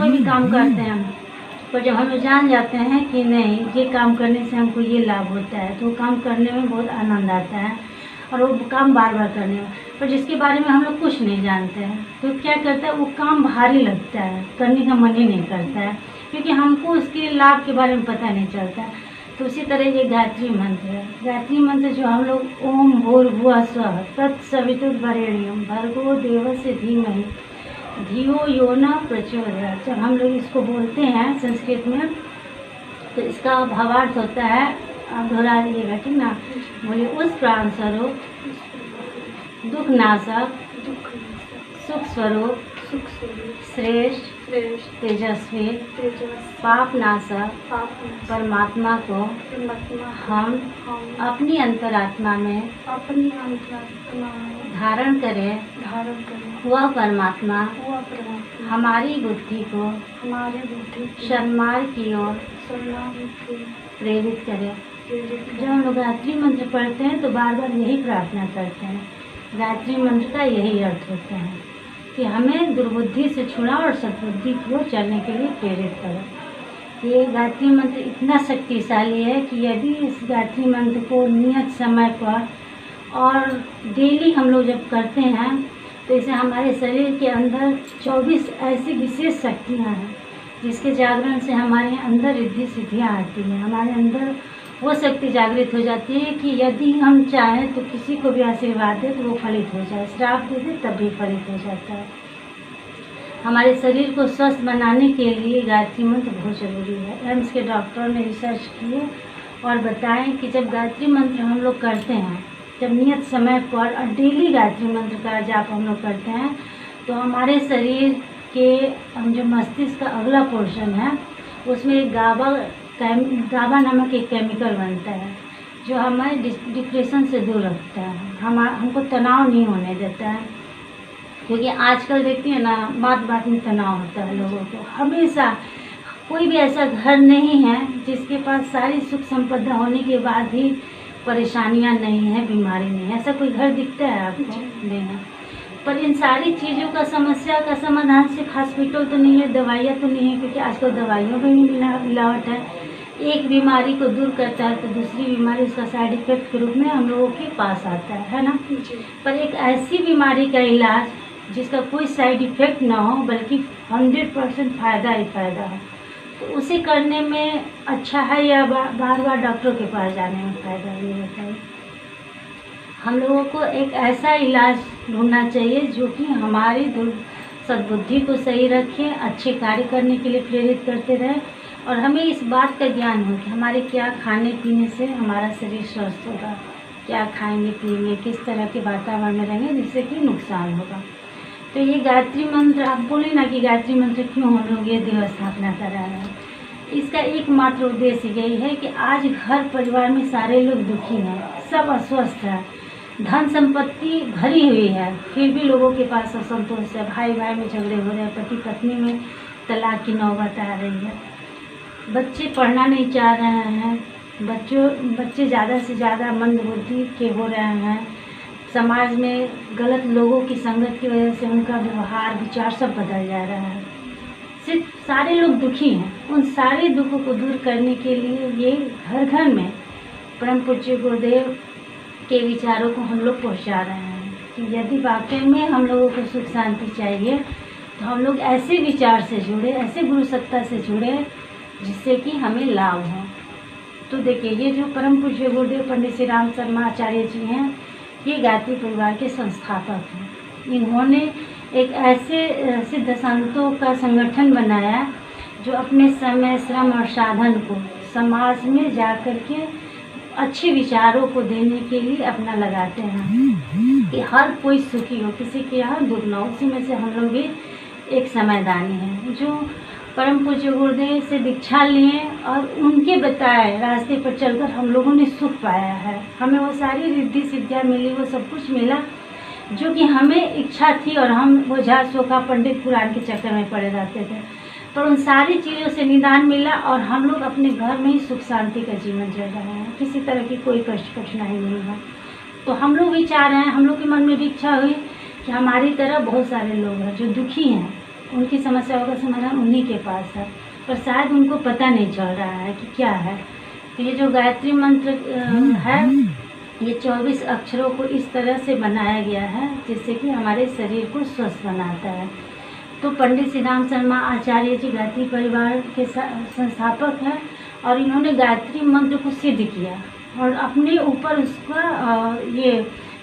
कोई भी काम करते हैं हम, पर जब हम लोग जान जाते हैं कि नहीं ये काम करने से हमको ये लाभ होता है, तो वो काम करने में बहुत आनंद आता है और वो काम बार बार करने में। पर जिसके बारे में हम लोग कुछ नहीं जानते हैं तो क्या करता है, वो काम भारी लगता है, करने का मन ही नहीं करता है, क्योंकि हमको उसके लाभ के बारे में पता नहीं चलता है। तो उसी तरह ये गायत्री मंत्र है। गायत्री मंत्र जो हम लोग ओम भूर्भुवः स्वः तत्सवितुर्वरेण्यं भर्गो देवस्य धीमहि धियो यो न प्रचोदयात्। जब हम लोग इसको बोलते हैं संस्कृत में तो इसका भावार्थ होता है, आप दोहरा दीजिएगा ठीक ना, बोलिए। उस प्राण स्वरूप, दुख नाशक, सुख स्वरूप, श्रेष्ठ, तेजस्वी, पाप नाशक परमात्मा को हम अपनी अंतरात्मा में धारण करें। वह परमात्मा हमारी बुद्धि को सन्मार्ग की ओर प्रेरित करें। जब हम लोग गायत्री मंत्र पढ़ते हैं तो बार बार यही प्रार्थना करते हैं। गायत्री मंत्र का यही अर्थ होता है कि हमें दुर्बुद्धि से छुड़ा और सद्बुद्धि की ओर चलने के लिए प्रेरित करें। ये गायत्री मंत्र इतना शक्तिशाली है कि यदि इस गायत्री मंत्र को नियत समय पर और डेली हम लोग जब करते हैं तो इसे हमारे शरीर के अंदर 24 ऐसी विशेष शक्तियाँ हैं जिसके जागरण से हमारे अंदर रिद्धि सिद्धियाँ आती हैं। हमारे अंदर वो शक्ति जागृत हो जाती है कि यदि हम चाहें तो किसी को भी आशीर्वाद दे तो वो फलित हो जाए, श्राप दे दे तब भी फलित हो जाता है। हमारे शरीर को स्वस्थ बनाने के लिए गायत्री मंत्र बहुत ज़रूरी है। एम्स के डॉक्टरों ने रिसर्च किए और बताएं कि जब गायत्री मंत्र हम लोग करते हैं, जब नियत समय पर और डेली गायत्री मंत्र का जाप हम लोग करते हैं तो हमारे शरीर के जो मस्तिष्क का अगला पोर्शन है उसमें एक गाबा नामक एक केमिकल बनता है जो हमें डिप्रेशन से दूर रखता है, हमको तनाव नहीं होने देता है। क्योंकि आजकल देखती है ना, बात बात में तनाव होता है लोगों को हमेशा। कोई भी ऐसा घर नहीं है जिसके पास सारी सुख संपदा होने के बाद भी परेशानियां नहीं है, बीमारी नहीं है। ऐसा कोई घर दिखता है आपको? नहीं है। पर इन सारी चीज़ों का समस्या का समाधान सिर्फ हॉस्पिटल तो नहीं है, दवाइयाँ तो नहीं है, क्योंकि आजकल दवाइयों में भी मिलावट है। एक बीमारी को दूर करता है तो दूसरी बीमारी उसका साइड इफेक्ट के रूप में हम लोगों के पास आता है ना। पर एक ऐसी बीमारी का इलाज जिसका कोई साइड इफेक्ट ना हो बल्कि 100% फ़ायदा ही फ़ायदा है, तो उसे करने में अच्छा है या बार बार डॉक्टर के पास जाने में फ़ायदा है, ये बताइए। हम लोगों को एक ऐसा इलाज ढूंढना चाहिए जो कि हमारी सद्बुद्धि को सही रखे, अच्छे कार्य करने के लिए प्रेरित करते रहे और हमें इस बात का ज्ञान हो कि हमारे क्या खाने पीने से हमारा शरीर स्वस्थ होगा, क्या खाएंगे पिएंगे, किस तरह के वातावरण में रहेंगे जिससे कि नुकसान होगा। तो ये गायत्री मंत्र, आप बोले ना कि गायत्री मंत्र क्यों हम लोग ये दिवस स्थापना कर रहे हैं, इसका एकमात्र उद्देश्य यही है कि आज घर परिवार में सारे लोग दुखी हैं, सब अस्वस्थ हैं, धन संपत्ति भरी हुई है, फिर भी लोगों के पास असंतोष है, भाई भाई में झगड़े हो रहे हैं, पति पत्नी में तलाक की नौबत आ रही है, बच्चे पढ़ना नहीं चाह रहे हैं, बच्चे ज़्यादा से ज़्यादा मंदबुद्धि के हो रहे हैं, समाज में गलत लोगों की संगत की वजह से उनका व्यवहार विचार सब बदल जा रहा है। सिर्फ सारे लोग दुखी हैं। उन सारे दुखों को दूर करने के लिए ये घर घर में परम पूज्य गुरुदेव के विचारों को हम लोग पहुंचा रहे हैं कि यदि वाकई में हम लोगों को सुख शांति चाहिए तो हम लोग ऐसे विचार से जुड़े, ऐसे गुरु सत्ता से जुड़े जिससे कि हमें लाभ हो। तो देखिए, ये जो परम पूज्य गुरुदेव पंडित श्री राम शर्मा आचार्य जी हैं, ये गायत्री परिवार के संस्थापक हैं। इन्होंने एक ऐसे सिद्ध संतों का संगठन बनाया जो अपने समय, श्रम और साधन को समाज में जाकर के अच्छे विचारों को देने के लिए अपना लगाते हैं कि हर कोई सुखी हो, किसी के यहाँ दुख न हो। उसी में से हम लोग भी एक समयदानी हैं जो परम पूज्य गुरुदेव से दीक्षा लिए और उनके बताए रास्ते पर चलकर हम लोगों ने सुख पाया है। हमें वो सारी रिद्धि सिद्धियाँ मिली, वो सब कुछ मिला जो कि हमें इच्छा थी और हम वो झा सोखा पंडित पुराण के चक्कर में पड़े रहते थे। पर उन सारी चीज़ों से निदान मिला और हम लोग अपने घर में ही सुख शांति का जीवन जी रहे हैं, किसी तरह की कोई कष्ट कठिनाई नहीं है। तो हम लोग भी चाह रहे हैं, हम लोग के मन में भी इच्छा हुई कि हमारी तरह बहुत सारे लोग हैं जो दुखी हैं, उनकी समस्याओं का समाधान उन्हीं के पास है, पर शायद उनको पता नहीं चल रहा है कि क्या है। तो ये जो गायत्री मंत्र है, ये 24 अक्षरों को इस तरह से बनाया गया है जिससे कि हमारे शरीर को स्वस्थ बनाता है। तो पंडित श्री राम शर्मा आचार्य जी गायत्री परिवार के संस्थापक हैं और इन्होंने गायत्री मंत्र को सिद्ध किया और अपने ऊपर उसका ये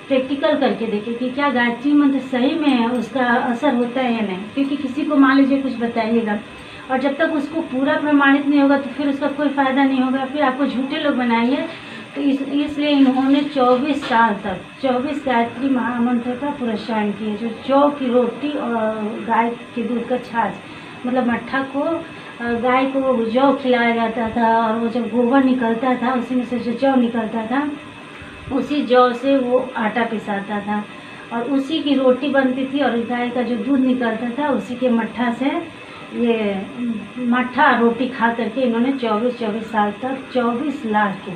प्रैक्टिकल करके देखे कि क्या गायत्री मंत्र सही में है, उसका असर होता है या नहीं। क्योंकि किसी को मान लीजिए कुछ बताइएगा और जब तक उसको पूरा प्रमाणित नहीं होगा तो फिर उसका कोई फ़ायदा नहीं होगा, फिर आपको झूठे लोग बनाएंगे। तो इसलिए इन्होंने 24 साल तक 24 गायत्री महामंत्र का पुरस्कार किया। जो जौ की रोटी और गाय के दूध का छाछ, मतलब मट्ठा को गाय को जौ खिलाया जाता था और वो जब गोबर निकलता था उसी में से जो जौ निकलता था उसी जौ से वो आटा पिसाता था और उसी की रोटी बनती थी और गाय का जो दूध निकलता था उसी के मट्ठा से ये मट्ठा रोटी खा करके इन्होंने 24 साल तक 24 लाख के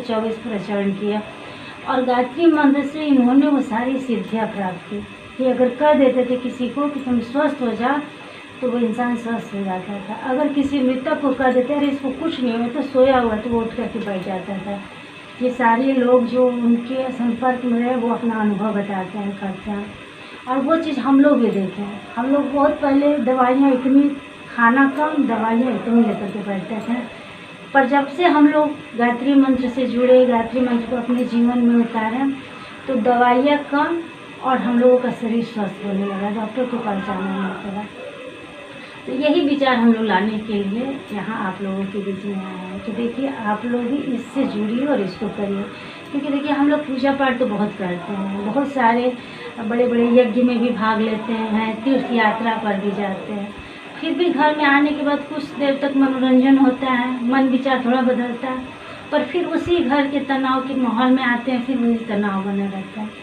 24 प्रचरण किया। और गायत्री मंत्र से इन्होंने वो सारी सिद्धियाँ प्राप्त की कि अगर कह देते थे किसी को कि तुम स्वस्थ हो जा तो वो इंसान स्वस्थ हो जाता था। अगर किसी मृतक को कह देते अरे इसको कुछ नहीं हुआ तो सोया हुआ तो वो उठ करके बैठ जाता था। ये सारे लोग जो उनके संपर्क में रहे वो अपना अनुभव बताते हैं, करते हैं। और वो चीज़ हम लोग भी देखें। हम लोग बहुत पहले दवाइयाँ इतनी, खाना कम, दवाइयाँ इतनी लेकर के बैठते थे, पर जब से हम लोग गायत्री मंत्र से जुड़े, गायत्री मंत्र को अपने जीवन में उतारें तो दवाइयाँ कम और हम लोगों का शरीर स्वस्थ होने लगा, डॉक्टर के पास जाना नहीं पड़ा। तो यही विचार हम लोग लाने के लिए यहाँ आप लोगों के बीच में आए हैं कि देखिए आप लोग भी इससे जुड़िए और इसको करिए। क्योंकि देखिए हम लोग पूजा पाठ तो बहुत करते हैं, बहुत सारे बड़े बड़े यज्ञ में भी भाग लेते हैं, तीर्थ यात्रा पर भी जाते हैं, फिर भी घर में आने के बाद कुछ देर तक मनोरंजन होता है, मन विचार थोड़ा बदलता है, पर फिर उसी घर के तनाव के माहौल में आते हैं, फिर वही तनाव बना रहता है।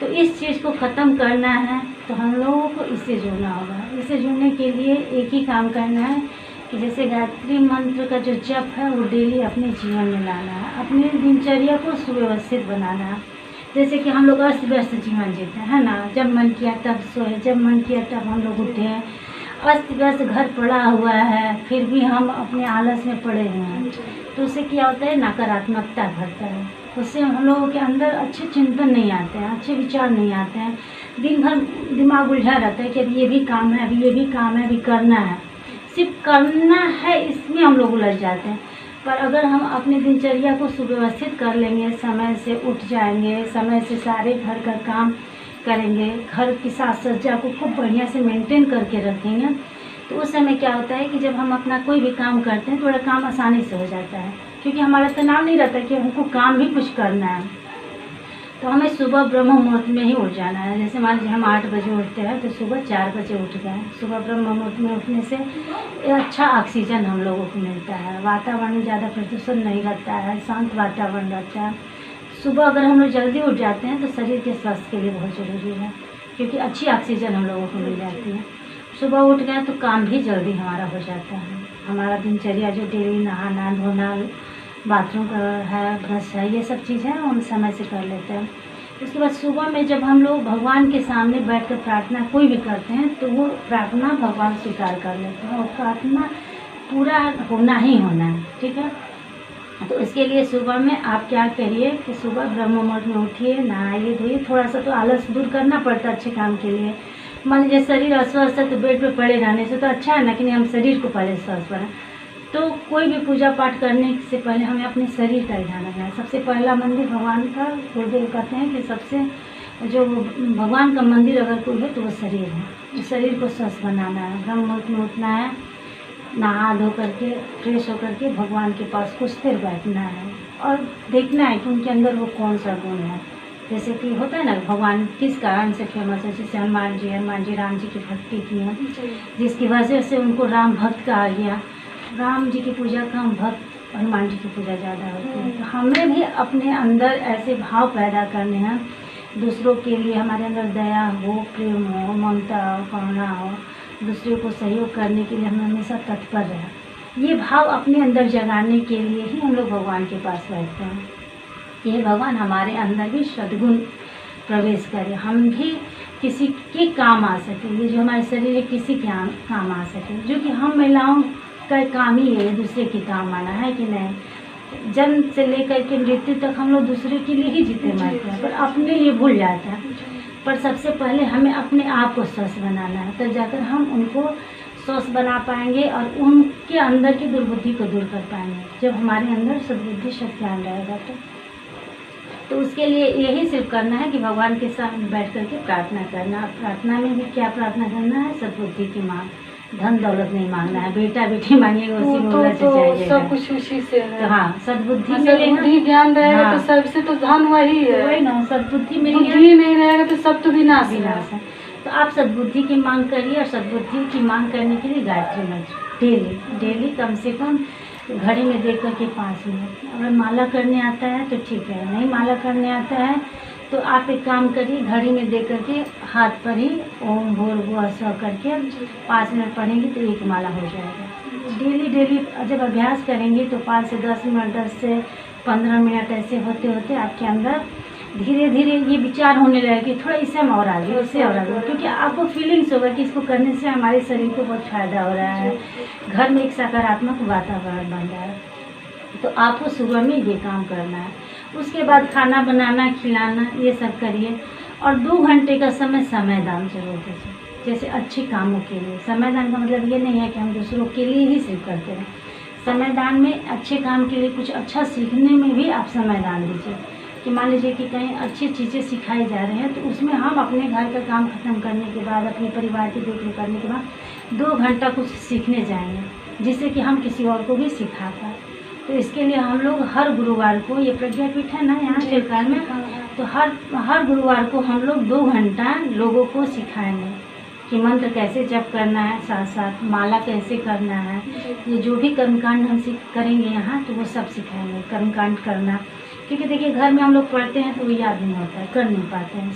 तो इस चीज़ को ख़त्म करना है तो हम लोगों को इससे जुड़ना होगा। इससे जुड़ने के लिए एक ही काम करना है कि जैसे गायत्री मंत्र का जो जप है वो डेली अपने जीवन में लाना है, अपनी दिनचर्या को सुव्यवस्थित बनाना है। जैसे कि हम लोग अस्त व्यस्त जीवन जीते हैं ना, जब मन किया तब सोए, जब मन किया तब हम लोग उठे, अस्त व्यस्त घर पड़ा हुआ है फिर भी हम अपने आलस में पड़े हुए हैं, तो उससे क्या होता है, नकारात्मकता घटता है। उससे हम लोगों के अंदर अच्छे चिंतन नहीं आते हैं, अच्छे विचार नहीं आते हैं, दिन भर दिमाग उलझा रहता है कि अभी ये भी काम है, अभी ये भी काम है, अभी करना है, सिर्फ करना है, इसमें हम लोग उलझ जाते हैं। पर अगर हम अपनी दिनचर्या को सुव्यवस्थित कर लेंगे, समय से उठ जाएंगे, समय से सारे घर का काम करेंगे, घर की साज सज्जा को खूब बढ़िया से मेंटेन करके रखेंगे, तो उस समय क्या होता है कि जब हम अपना कोई भी काम करते हैं थोड़ा काम आसानी से हो जाता है, क्योंकि हमारा तनाव नहीं रहता कि हमको काम भी कुछ करना है। तो हमें सुबह ब्रह्म मुहूर्त में ही उठ जाना है। जैसे मान लीजिए हम 8 बजे उठते हैं तो सुबह 4 बजे उठ गए। सुबह ब्रह्म मुहूर्त में उठने से अच्छा ऑक्सीजन हम लोगों को मिलता है, वातावरण में ज़्यादा प्रदूषण नहीं रहता है, शांत वातावरण रहता है। सुबह अगर हम लोग जल्दी उठ जाते हैं तो शरीर के स्वास्थ्य के लिए बहुत ज़रूरी है, क्योंकि अच्छी ऑक्सीजन हम लोगों को मिल जाती है। सुबह उठ गए तो काम भी जल्दी हमारा हो जाता है। हमारा दिनचर्या जो डेली नहाना धोना, बाथरूम का है, ब्रश है, ये सब चीज़ें हम समय से कर लेते हैं। उसके बाद सुबह में जब हम लोग भगवान के सामने बैठकर प्रार्थना कोई भी करते हैं तो वो प्रार्थना भगवान स्वीकार कर लेते हैं और प्रार्थना पूरा होना ही होना है, ठीक है। तो इसके लिए सुबह में आप क्या करिए कि सुबह ब्रह्म मुहूर्त में उठिए, नहाइए धोइए। थोड़ा सा तो आलस दूर करना पड़ता है अच्छे काम के लिए। मान लीजिए शरीर अस्वस्थ है तो बेड पे पड़े रहने से तो अच्छा है ना कि नहीं, हम शरीर को पहले स्वस्थ बनाएं। तो कोई भी पूजा पाठ करने से पहले हमें अपने शरीर का ध्यान रखना है। सबसे पहला मंदिर भगवान का, गुरुदेव कहते हैं कि सबसे जो भगवान का मंदिर अगर कोई है तो वो शरीर है। तो शरीर को स्वस्थ बनाना है, ब्रह्म मुहूर्त में उठना है, नहा धो करके फ्रेश होकर के भगवान के पास कुछ देर बैठना है और देखना है कि उनके अंदर वो कौन सा गुण है। जैसे कि होता है ना, भगवान किस कारण से फेमस है। जैसे हनुमान जी राम जी की भक्ति की है, जिसकी वजह से उनको राम भक्त कहा गया। राम जी की पूजा कम, भक्त हनुमान जी की पूजा ज़्यादा होती है। तो हमें भी अपने अंदर ऐसे भाव पैदा करने हैं, दूसरों के लिए हमारे अंदर दया हो, प्रेम हो, ममता हो, करुणा हो, दूसरों को सहयोग करने के लिए हम हमेशा तत्पर रहें। ये भाव अपने अंदर जगाने के लिए ही हम लोग भगवान के पास बैठते हैं। ये भगवान हमारे अंदर भी सद्गुण प्रवेश करें, हम भी किसी के काम आ सके, ये जो हमारे शरीर है किसी के काम आ सके, जो कि हम महिलाओं का काम ही है दूसरे के काम आना, है कि नहीं। जन्म से लेकर के मृत्यु तक हम लोग दूसरे के लिए ही जीते मरते हैं, पर अपने लिए भूल जाते हैं। पर सबसे पहले हमें अपने आप को स्वस्थ बनाना है, तब जाकर हम उनको स्वस्थ बना पाएंगे और उनके अंदर की दुर्बुद्धि को दूर कर पाएंगे। जब हमारे अंदर सद्बुद्धि शक्तियान रहेगा तो उसके लिए यही सिर्फ करना है कि भगवान के सामने बैठ करके प्रार्थना करना। प्रार्थना में भी क्या प्रार्थना करना है? सद्बुद्धि की मांग, धन दौलत नहीं मांगना है। बेटा बेटी मांगेगा उसी में उलझ जाएगा, सब कुछ उसी से है। तो हाँ, सद्बुद्धि सद्बुद्धि ज्ञान रहेगा तो सबसे तो धन वही है, वही ना। सद्बुद्धि में बुद्धि नहीं रहेगा तो सब तो विनाश है। तो आप सद्बुद्धि की मांग करिए, और सद्बुद्धि की मांग करने के लिए गायत्री मंत्र डेली कम से कम घड़ी में देख करके 5 मिनट। अगर माला करने आता है तो ठीक है, नहीं माला करने आता है तो आप एक काम करिए, घड़ी में देख करके हाथ पर ही ओम भूर्भुवः स्वः करके 5 मिनट पढ़ेंगे तो एक माला हो जाएगा। डेली जब अभ्यास करेंगे तो 5 से 10 मिनट, 10 से 15 मिनट ऐसे होते होते आपके अंदर धीरे धीरे ये विचार होने लगेगा कि थोड़ा इससे हम और आगे, इससे और आगे, क्योंकि आपको फीलिंग्स होगा कि इसको करने से हमारे शरीर को बहुत फायदा हो रहा है, घर में एक सकारात्मक वातावरण बन रहा है। तो आपको सुबह में ये काम करना है। उसके बाद खाना बनाना, खिलाना, ये सब करिए। और 2 घंटे का समय दान जरूर दीजिए, जैसे अच्छे कामों के लिए। समय दान का मतलब ये नहीं है कि हम दूसरों के लिए ही सिर्फ करते हैं। समय दान में अच्छे काम के लिए, कुछ अच्छा सीखने में भी आप समय दान दीजिए। कि मान लीजिए कि कहीं अच्छी चीज़ें सिखाई जा रही हैं तो उसमें हम अपने घर का काम ख़त्म करने के बाद, अपने परिवार की देखरेख करने के बाद 2 घंटा कुछ सीखने जाएंगे, जिससे कि हम किसी और को भी सिखा पाए। तो इसके लिए हम लोग हर गुरुवार को, ये प्रज्ञापीठ है ना यहाँ चिल्कार में, तो हर गुरुवार को हम लोग 2 घंटा लोगों को सिखाएंगे कि मंत्र कैसे जप करना है, साथ साथ माला कैसे करना है। ये जो भी कर्मकांड हम करेंगे यहाँ तो वो सब सिखाएंगे, कर्मकांड करना। क्योंकि देखिए घर में हम लोग पढ़ते हैं तो वो याद नहीं होता है, कर नहीं पाते हैं।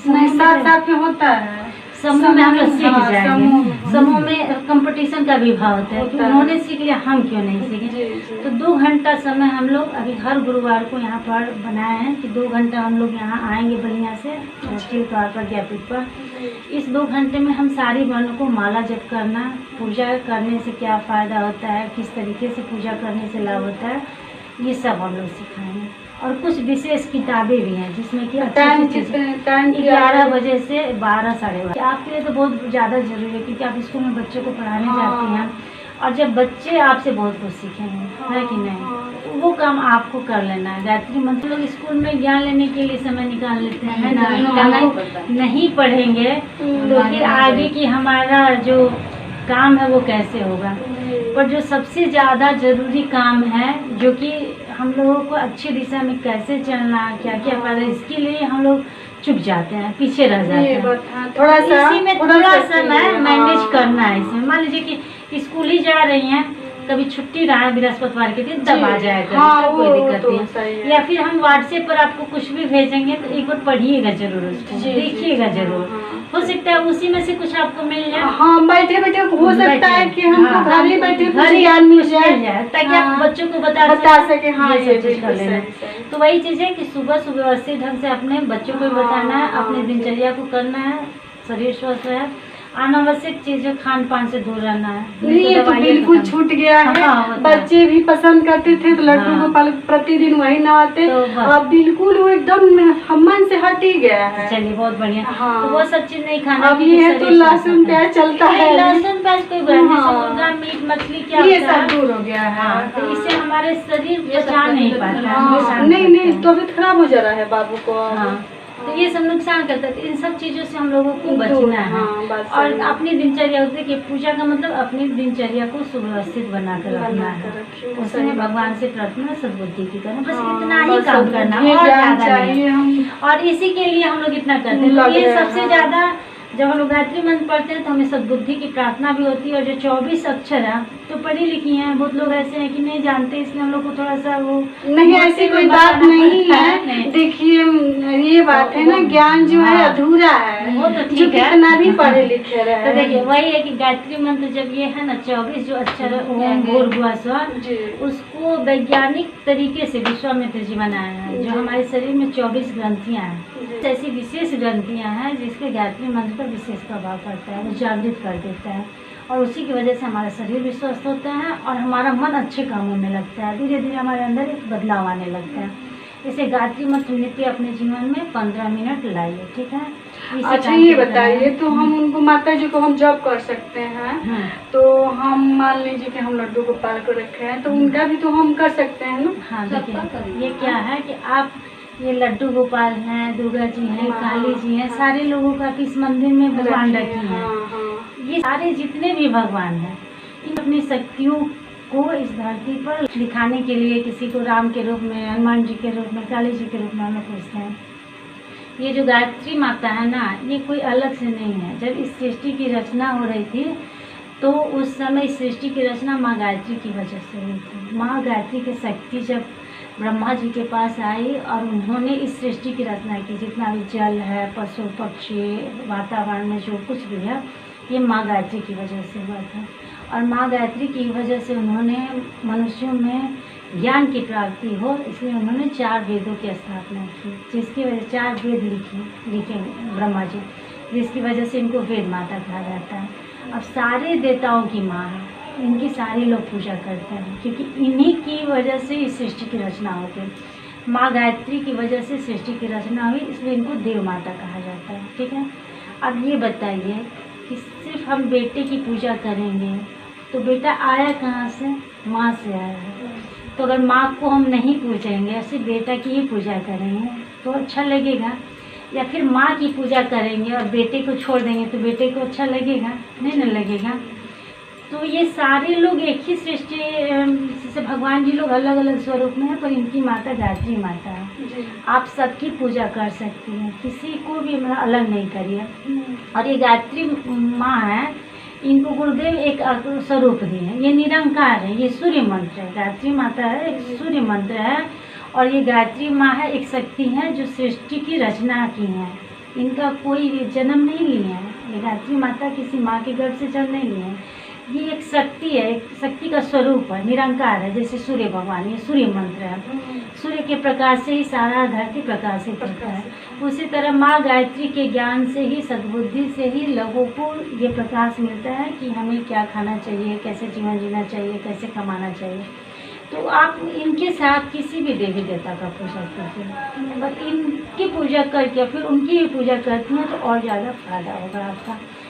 साथ में होता है, समूह में हम लोग सीख जाएंगे। समूह में कंपटीशन का भी भाव होता है कि उन्होंने सीख लिया, हम क्यों नहीं सीखे। तो 2 घंटा समय हम लोग अभी हर गुरुवार को यहाँ पर बनाए हैं कि 2 घंटा हम लोग यहाँ आएंगे बलिया से चिल्कार प्रज्ञापीठ पर। इस 2 घंटे में हम सारी वर्णों को माला जप करना, पूजा करने से क्या फ़ायदा होता है, किस तरीके से पूजा करने से लाभ होता है, ये सब हम लोग सिखाएंगे। और कुछ विशेष किताबें भी हैं जिसमें कि 11 बजे से 12 साढ़े 12। आपके लिए तो बहुत ज़्यादा ज़रूरी है, क्योंकि आप स्कूल में बच्चों को पढ़ाने जाती हैं, और जब बच्चे आपसे बहुत कुछ सीखेंगे, है कि नहीं। तो वो काम आपको कर लेना है। गायत्री मंत्र लोग स्कूल में ज्ञान लेने के लिए समय निकाल लेते हैं, नहीं पढ़ेंगे तो फिर आगे की हमारा जो काम है वो कैसे होगा। पर जो सबसे ज़्यादा ज़रूरी काम है, जो कि हम लोगों को अच्छी दिशा में कैसे चलना, क्या क्या फायदा, इसके लिए हम लोग चुप जाते हैं, पीछे रह जाते हैं। थोड़ा सा इसी में थोड़ा सा मैनेज करना है। इसमें मान लीजिए कि स्कूल ही जा रही हैं, कभी छुट्टी रहा है बृहस्पतिवार के दिन, तब आ जाएगा, कोई दिक्कत नहीं है। या फिर हम व्हाट्सएप पर आपको कुछ भी भेजेंगे तो एक बार पढ़िएगा जरूर, उसको देखिएगा जरूर। हो सकता है उसी में से कुछ आपको मिल जाए। हाँ, बैठे बैठे हो सकता है कि हमको घर ही बैठे ज्ञान मिल जाए, ताकि आप बच्चों को बता सके। हाँ, ये चीज कर लेना। तो वही चीज है कि सुबह व्यवस्थित ढंग से अपने बच्चों को भी बताना है, अपने दिनचर्या को करना है, शरीर स्वस्थ है, अनावश्यक चीजों खान पान से दूर रहना है। ये तो बिल्कुल छूट गया है। बच्चे भी पसंद करते थे तो लड्डू गोपाल प्रतिदिन वही नहाते, अब बिल्कुल वो एकदम मन से हट ही गया है। चलिए बहुत बढ़िया। तो वो सब चीज नहीं खाना। अब ये है तो लहसुन प्याज चलता है, लहसुन प्याज कोई मुर्गा मीट मछली क्या ये सब दूर हो गया है। तो इससे हमारे शरीर पचा नहीं पाता। नहीं तबीयत खराब हो जा रहा है बाबू को। तो ये सब नुकसान करता है। तो इन सब चीज़ों से हम लोगों को बचना है। और अपनी दिनचर्या, देखिए पूजा का मतलब अपनी दिनचर्या को सुव्यवस्थित बना कर रखना है। उसमें भगवान से प्रार्थना सद्बुद्धि की करना, बस इतना ही काम करना और ज़्यादा नहीं। और इसी के लिए हम लोग इतना करते हैं। तो ये सबसे ज़्यादा जब हम लोग गायत्री मंत्र पढ़ते हैं तो हमें सद्बुद्धि की प्रार्थना भी होती है। और जो 24 अक्षर है तो पढ़ी लिखी हैं, बहुत लोग ऐसे हैं कि नहीं जानते, इसलिए हम लोग को थोड़ा सा वो नहीं, ऐसी कोई बात नहीं है। देखिए ये बात है ना, ज्ञान जो है अधूरा है, वो तो ठीक है, कितना भी पढ़े लिखे रहे। तो देखिए वही है कि गायत्री मंत्र जब ये है ना 24 जो अक्षर ओम भूर्भुवः स्वः, उसको वैज्ञानिक तरीके से विश्वामित्र जी बनाया है। जो हमारे शरीर में 24 ग्रंथियाँ हैं, ऐसी विशेष ग्रंथियाँ हैं जिसके गायत्री मंत्र पर विशेष प्रभाव पड़ता है, वो जागृत कर देता है और उसी की वजह से हमारा शरीर भी स्वस्थ होता है और हमारा मन अच्छे कामों में लगता है। धीरे धीरे हमारे अंदर एक बदलाव आने लगता है। इसे गायत्री मंत्र नित्य अपने जीवन में 15 मिनट लाइए, ठीक है। अच्छा ये बताइए, तो हम उनको माता जी को हम जब कर सकते हैं, तो हम मान लीजिए कि हम लड्डू गोपाल को रखे हैं, तो उनका भी तो हम कर सकते हैं ना। हाँ देखिए, ये क्या है कि आप ये लड्डू गोपाल हैं, दुर्गा जी हैं, काली जी हैं, सारे लोगों का इस मंदिर में भगवान रखे हैं। ये सारे जितने भी भगवान हैं, इन अपनी शक्तियों को इस धरती पर दिखाने के लिए किसी को राम के रूप में, हनुमान जी के रूप में, काली जी के रूप में हम लोग पूछते हैं। ये जो गायत्री माता है ना, ये कोई अलग से नहीं है। जब इस सृष्टि की रचना हो रही थी तो उस समय इस सृष्टि की रचना माँ गायत्री की वजह से हुई थी। माँ गायत्री की शक्ति जब ब्रह्मा जी के पास आई और उन्होंने इस सृष्टि की रचना की, जितना भी जल है, पशु पक्षी, वातावरण में जो कुछ भी है, ये माँ गायत्री की वजह से हुआ था। और माँ गायत्री की वजह से उन्होंने मनुष्यों में ज्ञान की प्राप्ति हो, इसलिए उन्होंने 4 वेदों की स्थापना की, जिसकी वजह 4 वेद लिखे ब्रह्मा जी, जिसकी वजह से इनको वेद माता कहा जाता है। अब सारे देवताओं की माँ है, इनकी सारे लोग पूजा करते हैं, क्योंकि इन्हीं की वजह से इस सृष्टि की रचना होती है। माँ गायत्री की वजह से सृष्टि की रचना हुई, इसलिए इनको देव माता कहा जाता है, ठीक है। अब ये बताइए कि सिर्फ हम बेटे की पूजा करेंगे तो बेटा आया कहाँ से? माँ से आया है। तो अगर माँ को हम नहीं पूजेंगे, सिर्फ बेटा की ही पूजा करेंगे तो अच्छा लगेगा? या फिर माँ की पूजा करेंगे और बेटे को छोड़ देंगे तो बेटे को अच्छा लगेगा? नहीं ना लगेगा। तो ये सारे लोग एक ही सृष्टि, जैसे भगवान जी लोग अलग अलग स्वरूप में हैं, पर इनकी माता गायत्री माता है। आप सबकी पूजा कर सकती हैं, किसी को भी मतलब अलग नहीं करिए। और ये गायत्री माँ है, इनको गुरुदेव एक स्वरूप दिए हैं। ये निरंकार है, ये सूर्य मंत्र है। गायत्री माता है, एक सूर्य मंत्र है। और ये गायत्री माँ है, एक शक्ति है जो सृष्टि की रचना की है। इनका कोई जन्म नहीं लिया है। ये गायत्री माता किसी माँ के गर्भ से जन्म नहीं लिया है। ये एक शक्ति है, एक शक्ति का स्वरूप है, निरंकार है। जैसे सूर्य भगवान, ये सूर्य मंत्र है। सूर्य के प्रकाश से ही सारा धरती प्रकाशित होता है। उसी तरह माँ गायत्री के ज्ञान से ही, सद्बुद्धि से ही लोगों को ये प्रकाश मिलता है कि हमें क्या खाना चाहिए, कैसे जीवन जीना चाहिए, कैसे कमाना चाहिए। तो आप इनके साथ किसी भी देवी देवता का पूजा कीजिए, बस इनकी पूजा करके फिर उनकी भी पूजा करती हैं तो और ज़्यादा फायदा होगा आपका।